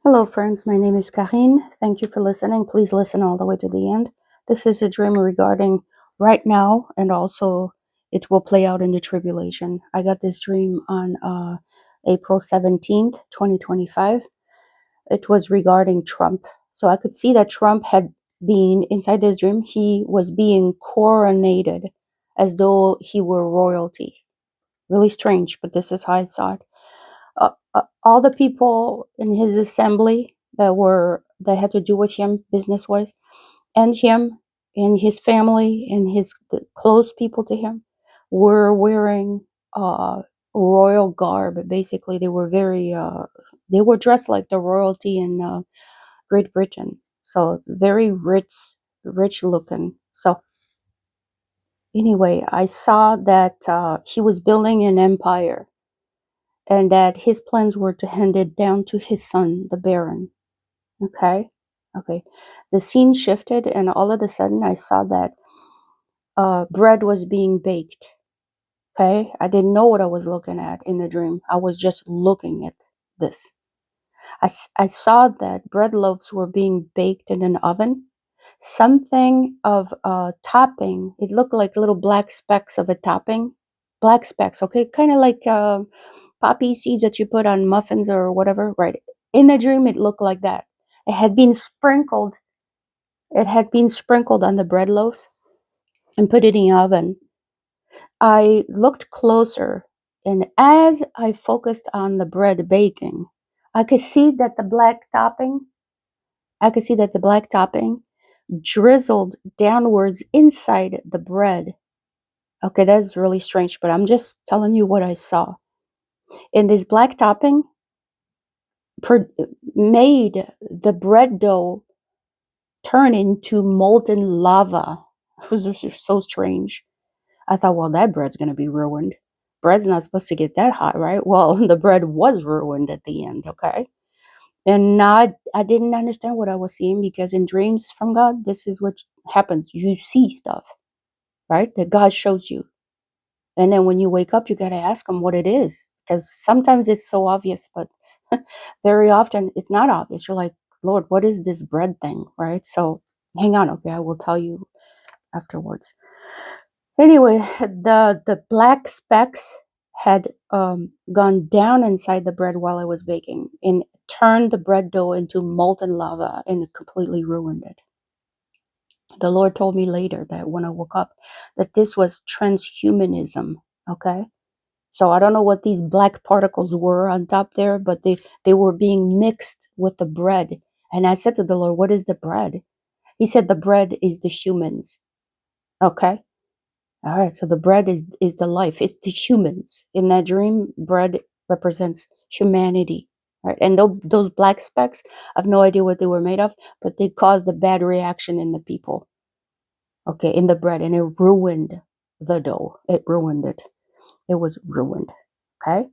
Hello, friends. My name is Karine. Thank you for listening. Please listen all the way to the end. This is a dream regarding right now, and also it will play out in the tribulation. I got this dream on April 17th, 2025. It was regarding Trump. So I could see that Trump had been inside this dream. He was being coronated as though he were royalty. Really strange, but this is how I saw it. All the people in his assembly that had to do with him business wise, and him and his family and his the close people to him were wearing royal garb. Basically, they were dressed like the royalty in Great Britain, so very rich looking. So anyway, I saw that he was building an empire, and that his plans were to hand it down to his son, the Baron. Okay. Okay. The scene shifted, and all of a sudden, I saw that bread was being baked. Okay. I didn't know what I was looking at in the dream. I was just looking at this. I saw that bread loaves were being baked in an oven. Something of a topping. It looked like little black specks of a topping. Black specks. Okay. Kind of like poppy seeds that you put on muffins or whatever. Right. In the dream, it looked like that. It had been sprinkled. It had been sprinkled on the bread loaves and put it in the oven. I looked closer, and as I focused on the bread baking, I could see that the black topping, I could see that the black topping drizzled downwards inside the bread. Okay, that's really strange, but I'm just telling you what I saw. And this black topping made the bread dough turn into molten lava. It was just so strange. I thought, well, that bread's going to be ruined. Bread's not supposed to get that hot, right? Well, the bread was ruined at the end, okay? And now I didn't understand what I was seeing, because in dreams from God, this is what happens. You see stuff, right? That God shows you. And then when you wake up, you got to ask Him what it is. Because sometimes it's so obvious, but very often it's not obvious. You're like, Lord, what is this bread thing, right? So hang on, okay? I will tell you afterwards. Anyway, the black specks had gone down inside the bread while I was baking and turned the bread dough into molten lava, and it completely ruined it. The Lord told me later, that when I woke up, that this was transhumanism. Okay, so I don't know what these black particles were on top there, but they were being mixed with the bread. And I said to the Lord, "What is the bread?" He said, "The bread is the humans." Okay. All right, so the bread is the life. It's the humans. In that dream, bread represents humanity. Right? And those black specks, I have no idea what they were made of, but they caused a bad reaction in the people. Okay, in the bread, and it ruined the dough. It ruined it. It was ruined. Okay.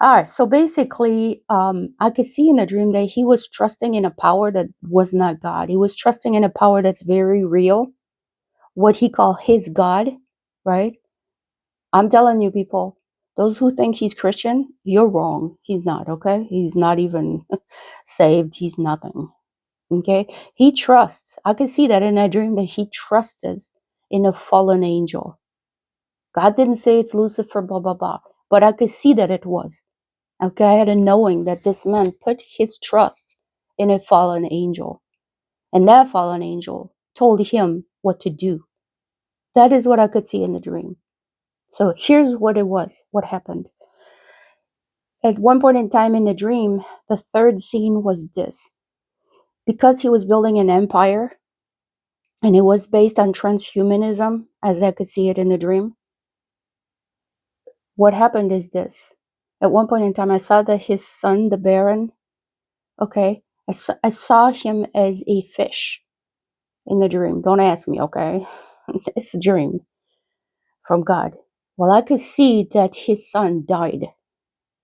All right. So basically, I could see in a dream that he was trusting in a power that was not God. He was trusting in a power that's very real, what he called his God, right? I'm telling you, people, those who think he's Christian, you're wrong. He's not, okay? He's not even saved. He's nothing, okay? He trusts. I can see that in a dream, that he trusts in a fallen angel. God didn't say it's Lucifer, blah, blah, blah. But I could see that it was, okay? I had a knowing that this man put his trust in a fallen angel. And that fallen angel told him what to do. That is what I could see in the dream. So here's what it was, what happened. At one point in time in the dream, the third scene was this. Because he was building an empire, and it was based on transhumanism, as I could see it in the dream, what happened is this. At one point in time, I saw that his son, the Baron, okay, I saw him as a fish in the dream. Don't ask me, okay? It's a dream from God. Well, I could see that his son died.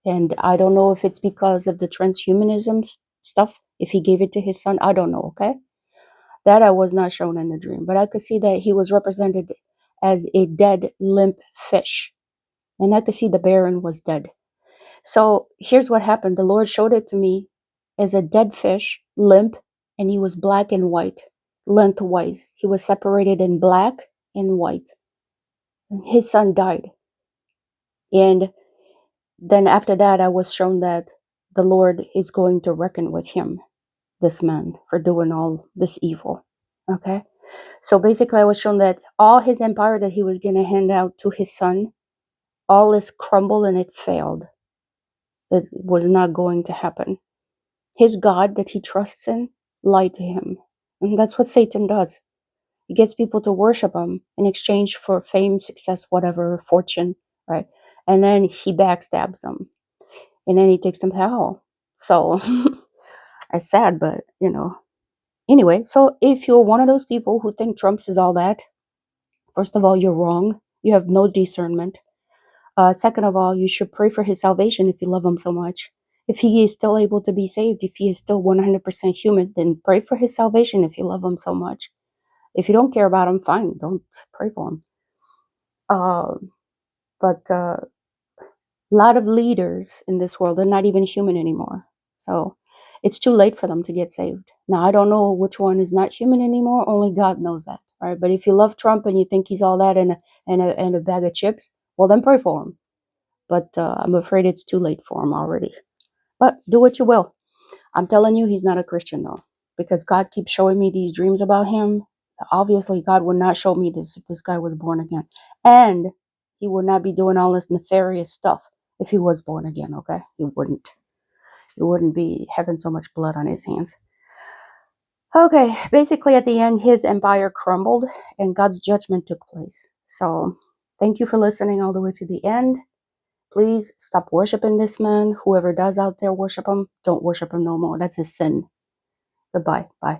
And I don't know if it's because of the transhumanism stuff, if he gave it to his son. I don't know, okay? That I was not shown in the dream. But I could see that he was represented as a dead, limp fish. And I could see the Baron was dead. So here's what happened. The Lord showed it to me. as a dead fish, limp, and he was black and white, lengthwise. He was separated in black and white. His son died. And then after that, I was shown that the Lord is going to reckon with him, this man, for doing all this evil. Okay? So basically, I was shown that all his empire that he was going to hand out to his son, all is crumbled and it failed. It was not going to happen. His God that he trusts in lied to him. And that's what Satan does. He gets people to worship him in exchange for fame, success, whatever, fortune, right? And then he backstabs them. And then he takes them to hell. So it's sad, but Anyway, so if you're one of those people who think Trump is all that, first of all, you're wrong. You have no discernment. Second of all, you should pray for his salvation if you love him so much. If he is still able to be saved, if he is still 100% human, then pray for his salvation if you love him so much. If you don't care about him, fine, don't pray for him. But a lot of leaders in this world are not even human anymore. So it's too late for them to get saved. Now, I don't know which one is not human anymore. Only God knows that, right? But if you love Trump and you think he's all that and a bag of chips, well, then pray for him. But I'm afraid it's too late for him already. But do what you will. I'm telling you, he's not a Christian though, because God keeps showing me these dreams about him. Obviously, God would not show me this if this guy was born again. And he would not be doing all this nefarious stuff if he was born again, okay? He wouldn't. He wouldn't be having so much blood on his hands. Okay, basically at the end, his empire crumbled and God's judgment took place. So thank you for listening all the way to the end. Please stop worshiping this man. Whoever does out there worship him, don't worship him no more. That's a sin. Goodbye. Bye.